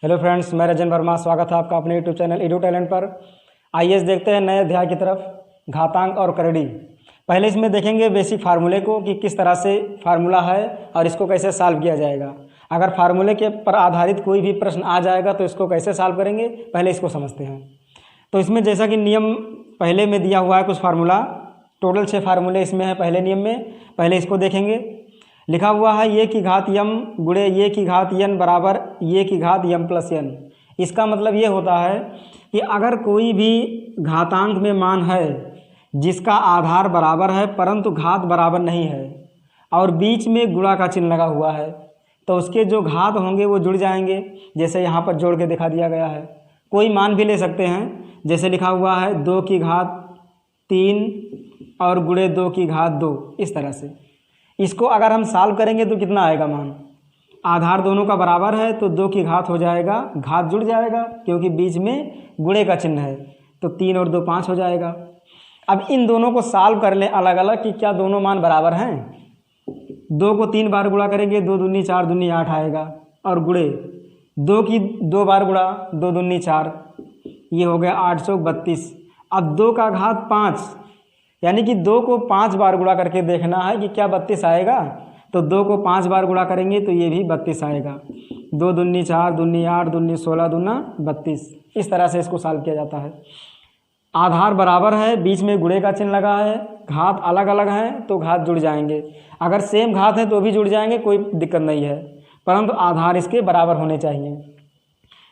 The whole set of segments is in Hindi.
हेलो फ्रेंड्स, मैं रजन वर्मा। स्वागत है आपका अपने यूट्यूब चैनल एडू टैलेंट पर। आइए देखते हैं नए अध्याय की तरफ, घातांक और करड़ी। पहले इसमें देखेंगे बेसिक फार्मूले को कि किस तरह से फार्मूला है और इसको कैसे सॉल्व किया जाएगा। अगर फार्मूले के पर आधारित कोई भी प्रश्न आ जाएगा तो इसको कैसे सॉल्व करेंगे, पहले इसको समझते हैं। तो इसमें जैसा कि नियम पहले में दिया हुआ है कुछ फार्मूला, टोटल 6 फार्मूले इसमें है पहले नियम में। पहले इसको देखेंगे। लिखा हुआ है ये की घात यम गुणे ये की घात यन बराबर ये की घात यम प्लस यन। इसका मतलब ये होता है कि अगर कोई भी घातांक में मान है जिसका आधार बराबर है परंतु घात बराबर नहीं है और बीच में गुणा का चिन्ह लगा हुआ है तो उसके जो घात होंगे वो जुड़ जाएंगे। जैसे यहाँ पर जोड़ के दिखा दिया गया है। कोई मान भी ले सकते हैं, जैसे लिखा हुआ है 2 की घात 3 और गुणे 2 की घात 2। इस तरह से इसको अगर हम सॉल्व करेंगे तो कितना आएगा मान, आधार दोनों का बराबर है तो 2 की घात हो जाएगा, घात जुड़ जाएगा क्योंकि बीच में गुणे का चिन्ह है तो 3 और 2 5 हो जाएगा। अब इन दोनों को सॉल्व कर लें अलग अलग कि क्या दोनों मान बराबर हैं। 2 को 3 बार गुणा करेंगे 2 दूनी 4 दूनी 8 आएगा और गुणे 2 की 2 बार गुणा 2 दूनी 4, ये हो गया 8 चौक 32। अब 2 का घात 5 यानी कि 2 को 5 बार गुणा करके देखना है कि क्या 32 आएगा। तो 2 को 5 बार गुणा करेंगे तो ये भी 32 आएगा। 2 दूनी 4 दूनी 8 दूनी 16 दूना 32। इस तरह से इसको सॉल्व किया जाता है। आधार बराबर है, बीच में गुणे का चिन्ह लगा है, घात अलग अलग हैं तो घात जुड़ जाएंगे। अगर सेम घात है तो भी जुड़ जाएंगे, कोई दिक्कत नहीं है, परंतु आधार इसके बराबर होने चाहिए।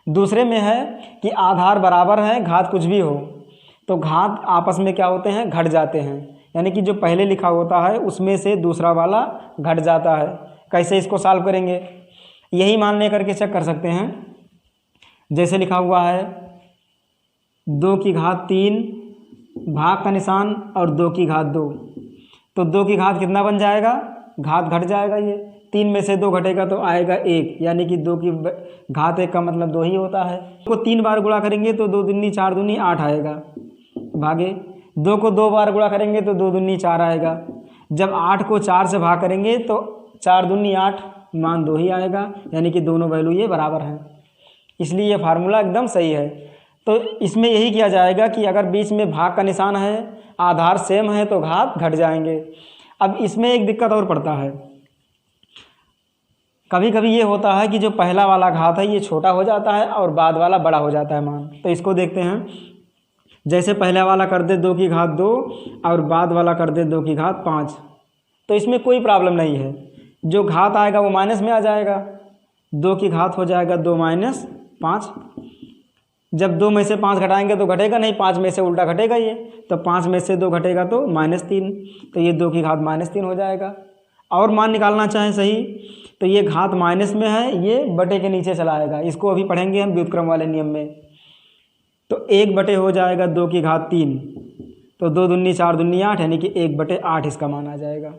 दूसरे में है कि आधार बराबर है, घात कुछ भी हो तो घात आपस में क्या होते हैं, घट जाते हैं। यानी कि जो पहले लिखा होता है उसमें से दूसरा वाला घट जाता है। कैसे इसको सॉल्व करेंगे, यही मान लेकर के चेक कर सकते हैं। जैसे लिखा हुआ है 2 की घात 3 भाग का निशान और 2 की घात 2, तो 2 की घात कितना बन जाएगा, घात घट जाएगा। ये 3 में से 2 घटेगा तो आएगा 1, यानी कि 2 की घात 1 का मतलब 2 ही होता है। को 3 बार गुणा करेंगे तो 2 दूनी 4 दूनी 8 आएगा, भागे 2 को 2 बार गुणा करेंगे तो 2 दूनी 4 आएगा। जब 8 को 4 से भाग करेंगे तो 4 दूनी 8, मान 2 ही आएगा, यानी कि दोनों वैल्यू ये बराबर हैं। इसलिए ये फार्मूला एकदम सही है। तो इसमें यही किया जाएगा कि अगर बीच में भाग का निशान है, आधार सेम है तो घात घट जाएंगे। अब इसमें एक दिक्कत और पड़ता है, कभी कभी ये होता है कि जो पहला वाला घात है ये छोटा हो जाता है और बाद वाला बड़ा हो जाता है मान। तो इसको देखते हैं। जैसे पहला वाला कर दे 2 की घात 2 और बाद वाला कर दे 2 की घात 5, तो इसमें कोई प्रॉब्लम नहीं है। जो घात आएगा वो माइनस में आ जाएगा, 2 की घात हो जाएगा 2 माइनस 5। जब 2 में से 5 घटाएंगे तो घटेगा नहीं, 5 में से उल्टा घटेगा ये, तो 5 में से 2 घटेगा तो -3, तो ये 2 की घात -3 हो जाएगा। और मान निकालना चाहें सही तो ये घात माइनस में है, ये बटे के नीचे चला आएगा। इसको अभी पढ़ेंगे हम व्युत्क्रम वाले नियम में। तो 1 बटे हो जाएगा 2 की घात 3, तो 2 दूनी 4 दूनी 8, यानी कि 1 बटे 8 इसका मान आ जाएगा।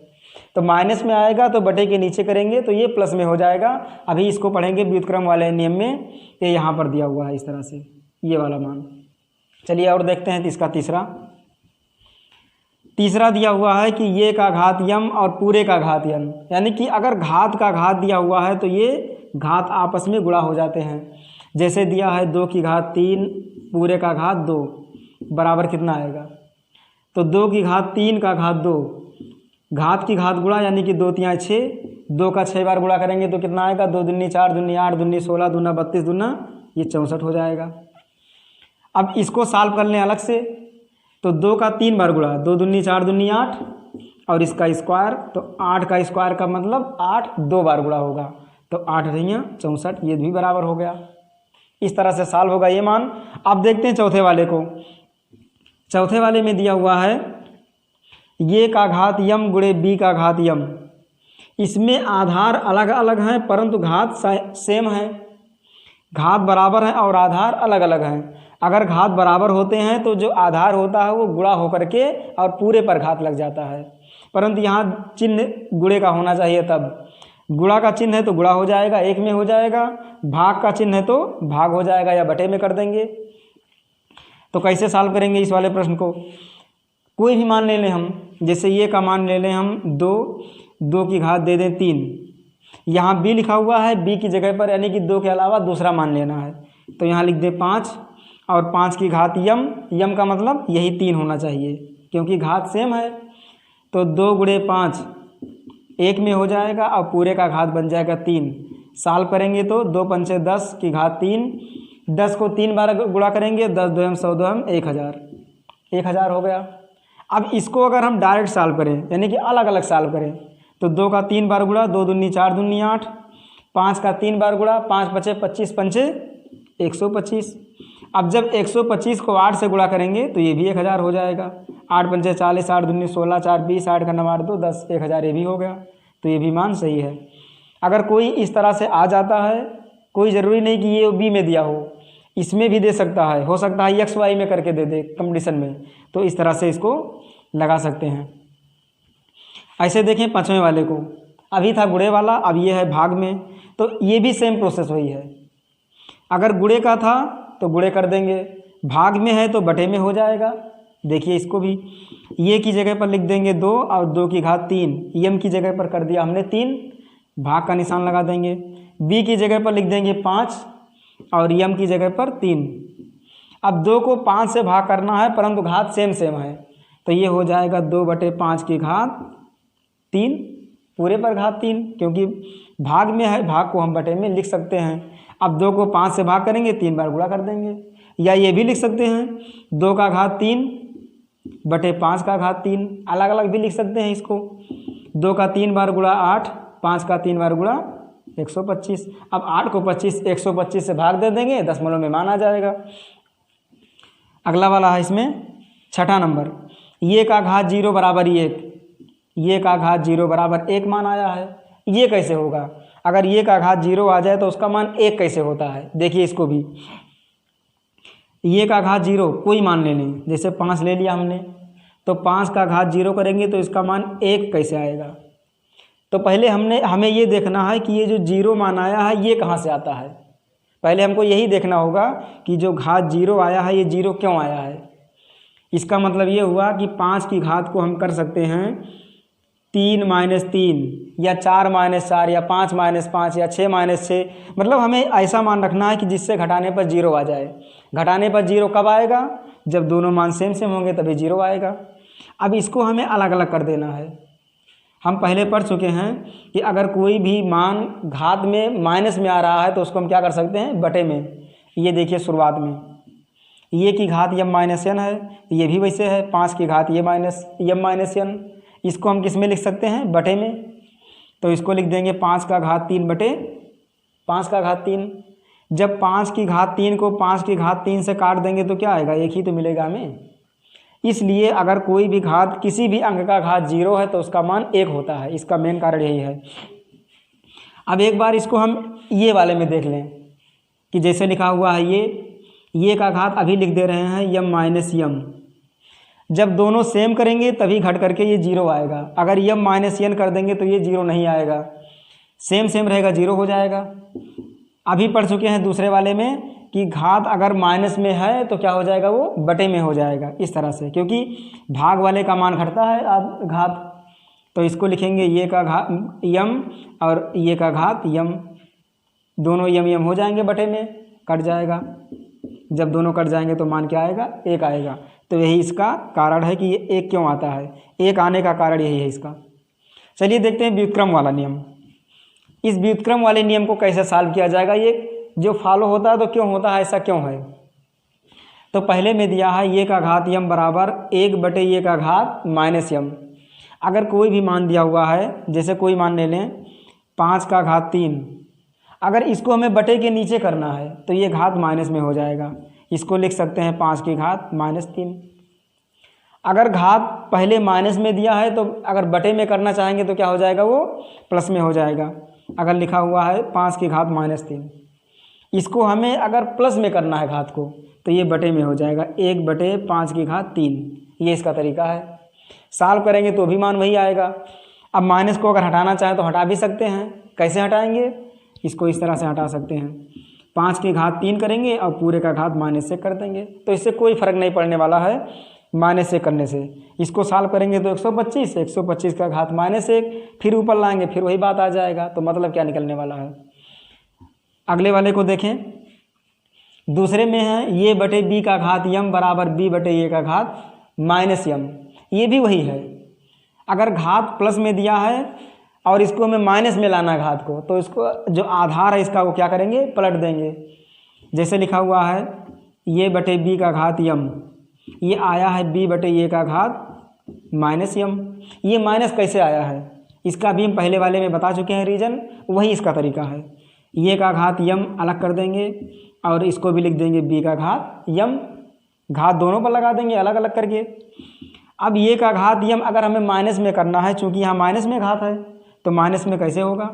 तो माइनस में आएगा तो बटे के नीचे करेंगे तो ये प्लस में हो जाएगा। अभी इसको पढ़ेंगे व्युत्क्रम वाले नियम में, ये यहाँ पर दिया हुआ है इस तरह से ये वाला मान। चलिए और देखते हैं इसका तीसरा दिया हुआ है कि ये का घात यम और पूरे का घात यन। यानी कि अगर घात का घात दिया हुआ है तो ये घात आपस में गुणा हो जाते हैं। जैसे दिया है 2 की घात 3 पूरे का घात 2 बराबर कितना आएगा, तो 2 की घात 3 का घात 2, घात की घात गुणा यानी कि 2 3 6, 2 का 6 बार गुणा करेंगे तो कितना आएगा, 2 दूनी 4 दूनी 8 दूनी 16 दूना 32 दूना ये 64 हो जाएगा। अब इसको सॉल्व कर लें अलग से, तो 2 का 3 बार गुणा 2 दूनी 4 दूनी 8 और इसका स्क्वायर, तो 8 का स्क्वायर का मतलब 8 2 बार गुणा होगा तो 8 रहियाँ 64, ये भी बराबर हो गया। इस तरह से सॉल्व होगा ये मान। अब देखते हैं चौथे वाले को। चौथे वाले में दिया हुआ है ये का घात यम गुणे बी का घात यम। इसमें आधार अलग अलग हैं परंतु घात सेम है, घात बराबर है और आधार अलग अलग हैं। अगर घात बराबर होते हैं तो जो आधार होता है वो गुणा होकर के और पूरे पर घात लग जाता है, परंतु यहाँ चिन्ह गुणे का होना चाहिए। तब गुणा का चिन्ह है तो गुणा हो जाएगा, 1 में हो जाएगा, भाग का चिन्ह है तो भाग हो जाएगा या बटे में कर देंगे। तो कैसे सॉल्व करेंगे इस वाले प्रश्न को, कोई भी मान ले लें हम। जैसे ये का मान ले लें हम 2, 2 की घात दे दें 3, यहाँ b लिखा हुआ है, b की जगह पर यानी कि 2 के अलावा दूसरा मान लेना है। तो यहाँ लिख दे 5 और 5 की घात यम का मतलब यही 3 होना चाहिए क्योंकि घात सेम है। तो 2 गुणे 5 1 में हो जाएगा और पूरे का घात बन जाएगा 3। साल करेंगे तो 2 पंचे 10 की घात 3, 10 को 3 बार गुणा करेंगे, 10 2 100 2 1000 हो गया। अब इसको अगर हम डायरेक्ट सॉल्व करें यानी कि अलग अलग सॉल्व करें तो 2 का 3 बार गुणा, 2 दूनी 4 दूनी 8, 5 का 3 बार गुणा, 5 पचे 25 पंचे 125। अब जब 125 को 8 से गुणा करेंगे तो ये भी 1000 हो जाएगा। 8 पंचे 40, 8 दूनी 16, 4 20, 8 का 9 8 2 10, 1000 ये भी हो गया। तो ये भी मान सही है। अगर कोई इस तरह से आ जाता है, कोई ज़रूरी नहीं कि ये बी में दिया हो, इसमें भी दे सकता है, हो सकता है एक्स वाई में करके दे दे कंडीशन में, तो इस तरह से इसको लगा सकते हैं। ऐसे देखें 5वें वाले को, अभी था गुणे वाला, अब ये है भाग में, तो ये भी सेम प्रोसेस वही है। अगर गुणे का था तो गुणे कर देंगे, भाग में है तो बटे में हो जाएगा। देखिए इसको भी ये की जगह पर लिख देंगे 2 और 2 की घात 3, यम की जगह पर कर दिया हमने 3, भाग का निशान लगा देंगे। बी की जगह पर लिख देंगे 5 और यम की जगह पर 3। अब 2 को 5 से भाग करना है परंतु घात सेम है, तो ये हो जाएगा 2/5 की घात 3 पूरे पर घात 3, क्योंकि भाग में है, भाग को हम बटे में लिख सकते हैं। अब 2 को 5 से भाग करेंगे, 3 बार गुणा कर देंगे, या ये भी लिख सकते हैं 2 का घात 3 बटे 5 का घात 3, अलग अलग भी लिख सकते हैं इसको। 2 का 3 बार गुणा 8, 5 का 3 बार गुणा 125। अब 8 को 125 से भाग दे देंगे, दशमलव में मान आ जाएगा। अगला वाला है इसमें 6ठा नंबर, ये का घात 0 बराबर 1, ये का घात 0 बराबर 1 मान आया है। ये कैसे होगा? अगर ये का घात 0 आ जाए तो उसका मान 1 कैसे होता है? देखिए इसको भी, ये का घात 0 कोई मान ले लें, जैसे 5 ले लिया हमने, तो 5 का घात 0 करेंगे तो इसका मान 1 कैसे आएगा? तो पहले हमें ये देखना है कि ये जो 0 मान आया है ये कहाँ से आता है। पहले हमको यही देखना होगा कि जो घात 0 आया है ये 0 क्यों आया है। इसका मतलब ये हुआ कि 5 की घात को हम कर सकते हैं 3 - 3 या 4 - 4 या 5 - 5 या 6 - 6, मतलब हमें ऐसा मान रखना है कि जिससे घटाने पर 0 आ जाए। घटाने पर 0 कब आएगा? जब दोनों मान सेम होंगे तभी 0 आएगा। अब इसको हमें अलग अलग कर देना है। हम पहले पढ़ चुके हैं कि अगर कोई भी मान घात में माइनस में आ रहा है तो उसको हम क्या कर सकते हैं? बटे में। ये देखिए शुरुआत में ये की घात m - n है, ये भी वैसे है 5 की घात m - n, इसको हम किस में लिख सकते हैं? बटे में। तो इसको लिख देंगे 5 का घात 3 बटे 5 का घात 3। जब 5 की घात 3 को 5 की घात 3 से काट देंगे तो क्या आएगा? 1 ही तो मिलेगा हमें। इसलिए अगर कोई भी घात, किसी भी अंक का घात 0 है तो उसका मान 1 होता है। इसका मेन कारण यही है। अब एक बार इसको हम ये वाले में देख लें कि जैसे लिखा हुआ है ये का घात अभी लिख दे रहे हैं m - m। जब दोनों सेम करेंगे तभी घट करके ये 0 आएगा। अगर m - n कर देंगे तो ये 0 नहीं आएगा, सेम रहेगा, 0 हो जाएगा। अभी पढ़ चुके हैं दूसरे वाले में कि घात अगर माइनस में है तो क्या हो जाएगा? वो बटे में हो जाएगा, इस तरह से, क्योंकि भाग वाले का मान घटता है घात। तो इसको लिखेंगे ये का घात m और ये का घात m, दोनों m हो जाएंगे, बटे में कट जाएगा। जब दोनों कट जाएंगे तो मान क्या आएगा? 1 आएगा। तो यही इसका कारण है कि ये 1 क्यों आता है। 1 आने का कारण यही है इसका। चलिए देखते हैं व्युत्क्रम वाला नियम। इस व्युत्क्रम वाले नियम को कैसे सॉल्व किया जाएगा, ये जो फॉलो होता है तो क्यों होता है, ऐसा क्यों है? तो पहले में दिया है ये का घात m बराबर 1 बटे ये का घात -m। अगर कोई भी मान दिया हुआ है, जैसे कोई मान ले लें 5 का घात 3, अगर इसको हमें बटे के नीचे करना है तो ये घात माइनस में हो जाएगा। इसको लिख सकते हैं 5 की घात -3। अगर घात पहले माइनस में दिया है तो अगर बटे में करना चाहेंगे तो क्या हो जाएगा? वो प्लस में हो जाएगा। अगर लिखा हुआ है 5 की घात -3, इसको हमें अगर प्लस में करना है घात को तो ये बटे में हो जाएगा, 1 बटे 5 की घात 3। ये इसका तरीका है। सॉल्व करेंगे तो भी मान वही आएगा। अब माइनस को अगर हटाना चाहें तो हटा भी सकते हैं। कैसे हटाएंगे? इसको इस तरह से हटा सकते हैं, 5 की घात 3 करेंगे और पूरे का घात माइनस से कर देंगे, तो इससे कोई फ़र्क नहीं पड़ने वाला है -1 करने से। इसको सॉल्व करेंगे तो 125, 125 का घात -1, फिर ऊपर लाएंगे फिर वही बात आ जाएगा। तो मतलब क्या निकलने वाला है। अगले वाले को देखें, दूसरे में है ये बटे बी का घात यम बराबर बी बटे ए का घात -m। ये भी वही है, अगर घात प्लस में दिया है और इसको हमें माइनस में लाना घात को, तो इसको जो आधार है इसका वो क्या करेंगे, पलट देंगे। जैसे लिखा हुआ है ये बटे बी का घात यम, ये आया है बी बटे ए का घात -m। ये माइनस कैसे आया है इसका भी हम पहले वाले में बता चुके हैं रीजन, वही इसका तरीका है। ये का घात यम अलग कर देंगे और इसको भी लिख देंगे बी का घात यम, घात दोनों पर लगा देंगे अलग अलग करके। अब ये का घात यम अगर हमें माइनस में करना है, चूंकि यहाँ माइनस में घात है तो माइनस में कैसे होगा,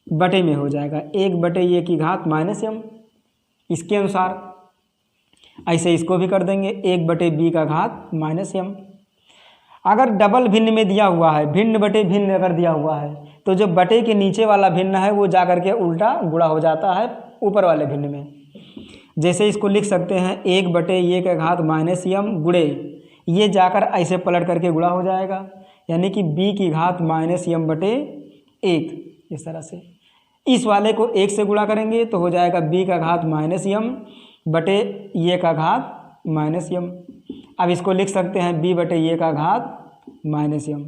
बटे में हो जाएगा, 1 बटे ए की घात -m। इसके अनुसार ऐसे इसको भी कर देंगे 1 बटे बी का घात -m। अगर डबल भिन्न में दिया हुआ है, भिन्न बटे भिन्न अगर दिया हुआ है, तो जो बटे के नीचे वाला भिन्न है वो जा करके उल्टा गुणा हो जाता है ऊपर वाले भिन्न में। जैसे इसको लिख सकते हैं 1 बटे ए का घात -m गुणे, ये जाकर ऐसे पलट करके गुणा हो जाएगा, यानी कि b की घात -m बटे 1। इस तरह से इस वाले को 1 से गुणा करेंगे तो हो जाएगा b का घात -m बटे ए का घात -m। अब इसको लिख सकते हैं b बटे ए का घात -m,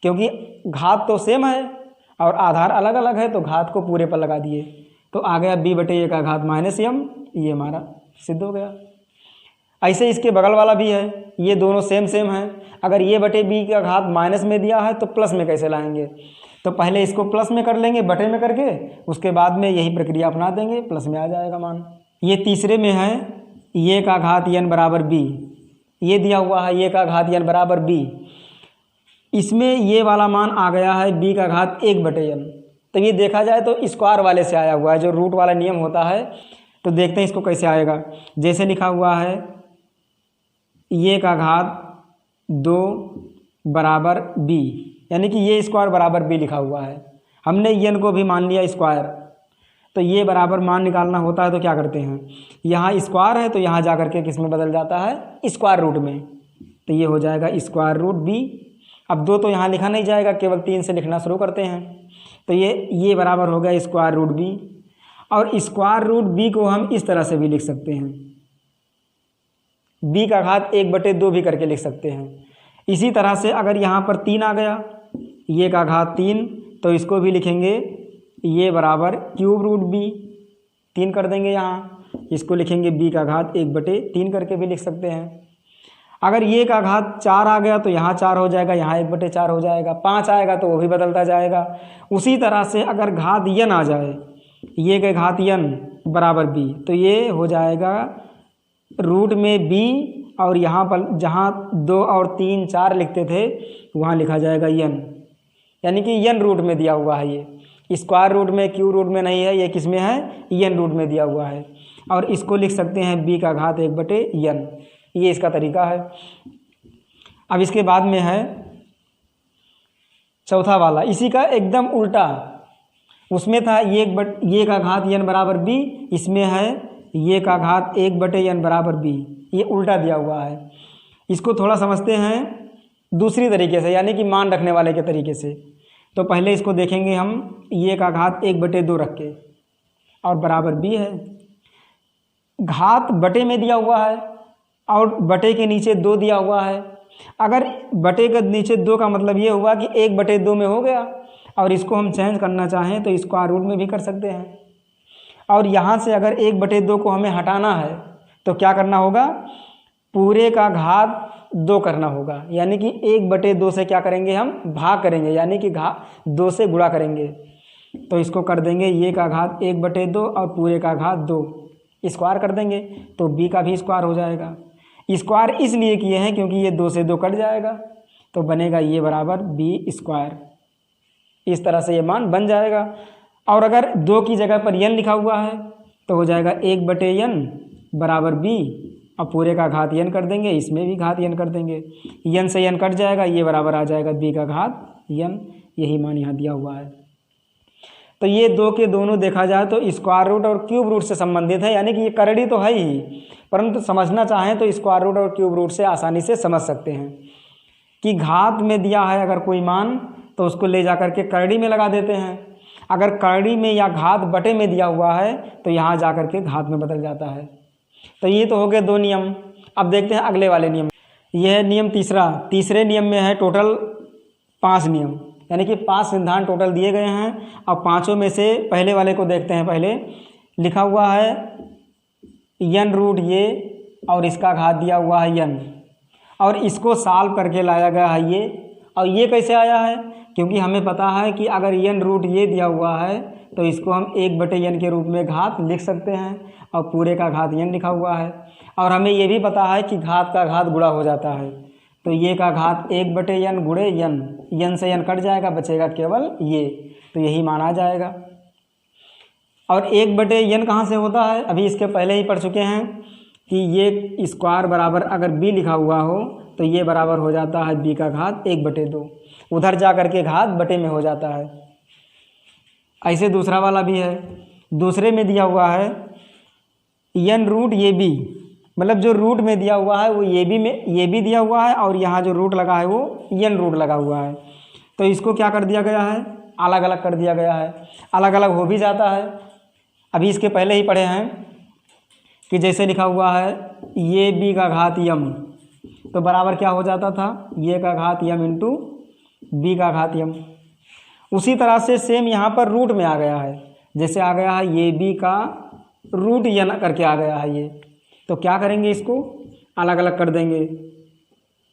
क्योंकि घात तो सेम है और आधार अलग अलग है तो घात को पूरे पर लगा दिए, तो आ गया b बटे ए का घात -m। ये हमारा सिद्ध हो गया। ऐसे इसके बगल वाला भी है, ये दोनों सेम है। अगर ये बटे बी का घात माइनस में दिया है तो प्लस में कैसे लाएंगे, तो पहले इसको प्लस में कर लेंगे बटे में करके, उसके बाद में यही प्रक्रिया अपना देंगे, प्लस में आ जाएगा मान। ये तीसरे में है ये का घात n बराबर b, ये दिया हुआ है ये का घात n बराबर b, इसमें ये वाला मान आ गया है b का घात 1 बटे n। तो ये देखा जाए तो स्क्वायर वाले से आया हुआ है, जो रूट वाला नियम होता है। तो देखते हैं इसको कैसे आएगा। जैसे लिखा हुआ है ये का घात 2 बराबर b, यानी कि ये स्क्वायर बराबर b लिखा हुआ है, हमने n को भी मान लिया स्क्वायर। तो ये बराबर मान निकालना होता है तो क्या करते हैं, यहाँ स्क्वायर है तो यहाँ जा करके किस में बदल जाता है, स्क्वायर रूट में। तो ये हो जाएगा स्क्वायर रूट b। अब 2 तो यहाँ लिखा नहीं जाएगा, केवल 3 से लिखना शुरू करते हैं। तो ये बराबर हो गया स्क्वायर रूट b। और स्क्वायर रूट b को हम इस तरह से भी लिख सकते हैं, b का घात 1 बटे 2 भी करके लिख सकते हैं। इसी तरह से अगर यहाँ पर 3 आ गया, ये का घात 3, तो इसको भी लिखेंगे ये बराबर क्यूब रूट b, 3 कर देंगे यहाँ, इसको लिखेंगे b का घात 1 बटे 3 करके भी लिख सकते हैं। अगर ये का घात 4 आ गया तो यहाँ 4 हो जाएगा, यहाँ 1 बटे 4 हो जाएगा, 5 आएगा तो वो भी बदलता जाएगा। उसी तरह से अगर घात n आ जाए, ये के घात n बराबर b, तो ये हो जाएगा रूट में b, और यहाँ पर जहाँ 2 और 3 4 लिखते थे वहाँ लिखा जाएगा n, यानी कि n रूट में दिया हुआ है। ये स्क्वायर रूट में क्यू रूट में नहीं है, ये किस में है, n रूट में दिया हुआ है। और इसको लिख सकते हैं b का घात 1 बटे n, ये इसका तरीका है। अब इसके बाद में है चौथा वाला, इसी का एकदम उल्टा। उसमें था ये का घात n बराबर b, इसमें है ये का घात 1 बटे n बराबर b, ये उल्टा दिया हुआ है। इसको थोड़ा समझते हैं दूसरी तरीके से, यानी कि मान रखने वाले के तरीके से। तो पहले इसको देखेंगे हम, ये का घात 1 बटे 2 रख के और बराबर b है। घात बटे में दिया हुआ है और बटे के नीचे 2 दिया हुआ है। अगर बटे के नीचे 2 का मतलब ये हुआ कि 1 बटे 2 में हो गया, और इसको हम चेंज करना चाहें तो स्क्वायर रूट में भी कर सकते हैं। और यहाँ से अगर 1 बटे 2 को हमें हटाना है तो क्या करना होगा, पूरे का घात 2 करना होगा, यानी कि 1 बटे 2 से क्या करेंगे, हम भाग करेंगे, यानी कि 2 से गुणा करेंगे। तो इसको कर देंगे ये का घात 1 बटे 2 और पूरे का घात 2, स्क्वायर कर देंगे तो b का भी स्क्वायर हो जाएगा। स्क्वायर इसलिए किए हैं क्योंकि ये 2 से 2 कट जाएगा, तो बनेगा ये बराबर b स्क्वायर। इस तरह से ये मान बन जाएगा। और अगर 2 की जगह पर n लिखा हुआ है तो हो जाएगा 1 बटे n बराबर b, और पूरे का घात n कर देंगे, इसमें भी घात n कर देंगे, n से n कट जाएगा, ये बराबर आ जाएगा b का घात n। यही मान यहाँ दिया हुआ है। तो ये 2 के दोनों देखा जाए तो स्क्वायर रूट और क्यूब रूट से संबंधित है, यानी कि ये करड़ी तो है ही, परंतु समझना चाहें तो स्क्वायर रूट और क्यूब रूट से आसानी से समझ सकते हैं कि घात में दिया है अगर कोई मान तो उसको ले जा करके करड़ी में लगा देते हैं। अगर करड़ी में या घात बटे में दिया हुआ है तो यहाँ जा करके घात में बदल जाता है। तो ये तो हो गए 2 नियम। अब देखते हैं अगले वाले नियम। यह है नियम तीसरा। तीसरे नियम में है टोटल 5 नियम, यानी कि 5 सिद्धांत टोटल दिए गए हैं। अब पाँचों में से पहले वाले को देखते हैं। पहले लिखा हुआ है n रूट ये और इसका घात दिया हुआ है n, और इसको सॉल्व करके लाया गया है ये। और ये कैसे आया है? क्योंकि हमें पता है कि अगर n रूट ये दिया हुआ है तो इसको हम 1/n के रूप में घात लिख सकते हैं और पूरे का घात n लिखा हुआ है। और हमें ये भी पता है कि घात का घात गुणा हो जाता है, तो ये का घात 1/n गुणे n से n कट जाएगा, बचेगा केवल ये, तो यही माना जाएगा। और 1/n कहाँ से होता है? अभी इसके पहले ही पढ़ चुके हैं कि ये स्क्वायर बराबर अगर b लिखा हुआ हो तो ये बराबर हो जाता है b का घात 1/2। उधर जा करके घात बटे में हो जाता है। ऐसे दूसरा वाला भी है। दूसरे में दिया हुआ है n रूट ये b, मतलब जो रूट में दिया हुआ है वो ये भी दिया हुआ है और यहाँ जो रूट लगा है वो n रूट लगा हुआ है। तो इसको क्या कर दिया गया है? अलग अलग कर दिया गया है। अलग अलग हो भी जाता है। अभी इसके पहले ही पढ़े हैं कि जैसे लिखा हुआ है ये b का घात m, तो बराबर क्या हो जाता था? ये का घात m इंटू b का घात m। उसी तरह से सेम यहाँ पर रूट में आ गया है। जैसे आ गया है ये b का रूट n करके आ गया है ये, तो क्या करेंगे? इसको अलग अलग कर देंगे।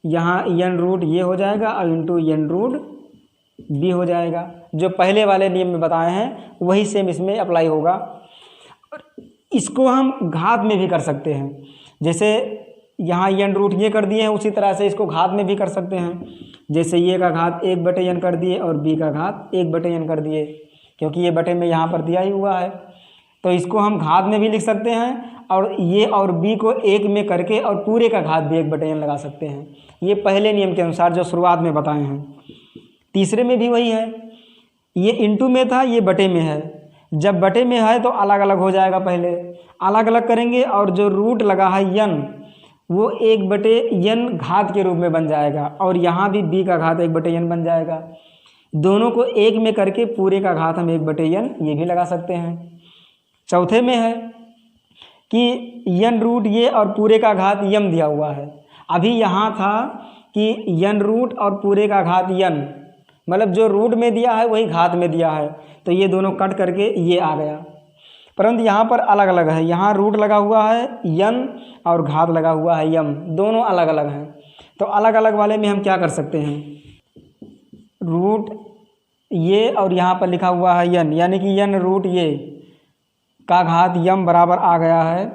यहाँ n रूट ये हो जाएगा और इंटू n रूट b हो जाएगा। जो पहले वाले नियम में बताए हैं वही सेम इसमें अप्लाई होगा। इसको हम घात में भी कर सकते हैं। जैसे यहाँ n रूट ये कर दिए हैं, उसी तरह से इसको घात में भी कर सकते हैं। जैसे ये का घात 1/n कर दिए और b का घात 1/n कर दिए, क्योंकि ये बटे में यहाँ पर दिया ही हुआ है। तो इसको हम घात में भी लिख सकते हैं और ये और b को 1 में करके और पूरे का घात भी 1/n लगा सकते हैं। ये पहले नियम के अनुसार जो शुरुआत में बताए हैं। तीसरे में भी वही है। ये इंटू में था, ये बटे में है। जब बटे में है तो अलग अलग हो जाएगा। पहले अलग अलग करेंगे और जो रूट लगा है n वो 1/n घात के रूप में बन जाएगा और यहाँ भी b का घात 1/n बन जाएगा। दोनों को 1 में करके पूरे का घात हम 1/n ये भी लगा सकते हैं। चौथे में है कि n रूट ये और पूरे का घात m दिया हुआ है। अभी यहाँ था कि n रूट और पूरे का घात n, मतलब जो रूट में दिया है वही घात में दिया है, तो ये दोनों कट करके ये आ गया। परंतु यहाँ पर अलग अलग है। यहाँ रूट लगा हुआ है n और घात लगा हुआ है m, दोनों अलग अलग हैं। तो अलग अलग वाले में हम क्या कर सकते हैं? रूट ये और यहाँ पर लिखा हुआ है n, यानी कि n रूट ये का घात m बराबर आ गया है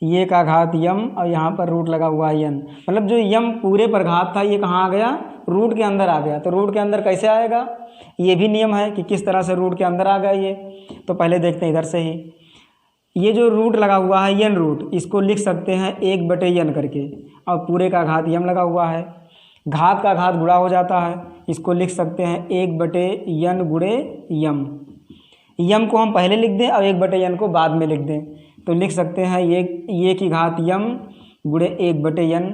ये का घात m और यहाँ पर रूट लगा हुआ है n। मतलब जो m पूरे पर घात था ये कहाँ आ गया? रूट के अंदर आ गया। तो रूट के अंदर कैसे आएगा? ये भी नियम है कि किस तरह से रूट के अंदर आ गया ये। तो पहले देखते हैं इधर से ही। ये जो रूट लगा हुआ है n रूट, इसको लिख सकते हैं 1/n करके और पूरे का घात m लगा हुआ है। घात का घात गुणा हो जाता है, इसको लिख सकते हैं 1/n गुणे m। m को हम पहले लिख दें और 1/n को बाद में लिख दें, तो लिख सकते हैं ये की घात m गुणे 1/n।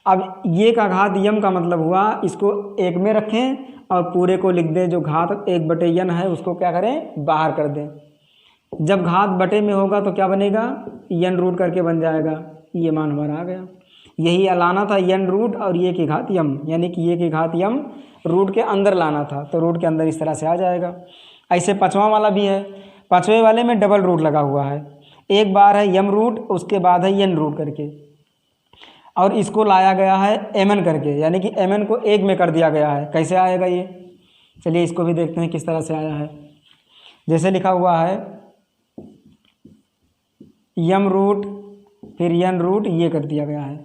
अब ये का घात m का मतलब हुआ इसको 1 में रखें और पूरे को लिख दें। जो घात 1/n है उसको क्या करें? बाहर कर दें। जब घात बटे में होगा तो क्या बनेगा? n रूट करके बन जाएगा। ये मान हमारा आ गया। यही लाना था n रूट और ये की घात m, यानी कि ये की घात m रूट के अंदर लाना था, तो रूट के अंदर इस तरह से आ जाएगा। ऐसे पाँचवां वाला भी है। पाँचवें वाले में डबल रूट लगा हुआ है। एक बार है m रूट, उसके बाद है n रूट करके, और इसको लाया गया है mn करके, यानी कि mn को 1 में कर दिया गया है। कैसे आएगा ये? चलिए इसको भी देखते हैं किस तरह से आया है। जैसे लिखा हुआ है m रूट फिर n रूट ये कर दिया गया है।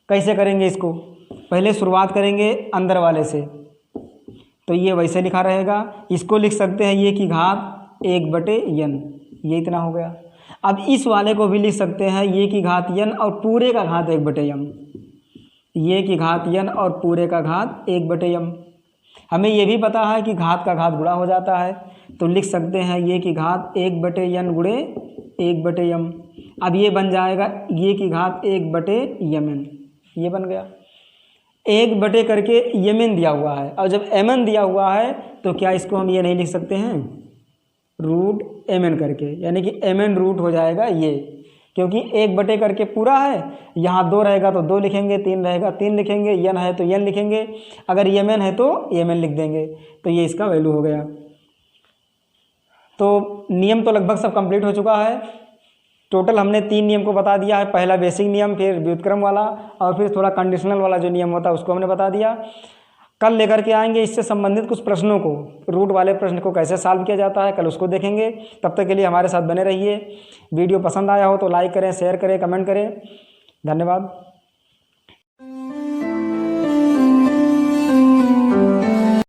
कैसे करेंगे इसको? पहले शुरुआत करेंगे अंदर वाले से, तो ये वैसे लिखा रहेगा। इसको लिख सकते हैं ये की घात 1/n, ये इतना हो गया। अब इस वाले को भी लिख सकते हैं ये की घात n और पूरे का घात 1/m, ये की घात n और पूरे का घात 1/m। हमें ये भी पता है कि घात का घात गुणा हो जाता है, तो लिख सकते हैं ये की घात 1/n गुणे 1/m। अब ये बन जाएगा ये की घात 1/mn, ये बन गया 1 करके mn दिया हुआ है। और जब mn दिया हुआ है तो क्या इसको हम ये नहीं लिख सकते हैं √mn करके, यानी कि mn रूट हो जाएगा ये, क्योंकि 1 करके पूरा है, यहाँ 2 रहेगा तो 2 लिखेंगे, 3 रहेगा 3 लिखेंगे, n है तो n लिखेंगे, अगर mn है तो mn लिख देंगे, तो ये इसका वैल्यू हो गया। तो नियम तो लगभग सब कंप्लीट हो चुका है। टोटल हमने 3 नियम को बता दिया है, पहला बेसिक नियम, फिर व्युत्क्रम वाला, और फिर थोड़ा कंडीशनल वाला जो नियम होता है उसको हमने बता दिया। कल लेकर के आएंगे इससे संबंधित कुछ प्रश्नों को, रूट वाले प्रश्न को कैसे सॉल्व किया जाता है, कल उसको देखेंगे। तब तक के लिए हमारे साथ बने रहिए। वीडियो पसंद आया हो तो लाइक करें, शेयर करें, कमेंट करें। धन्यवाद।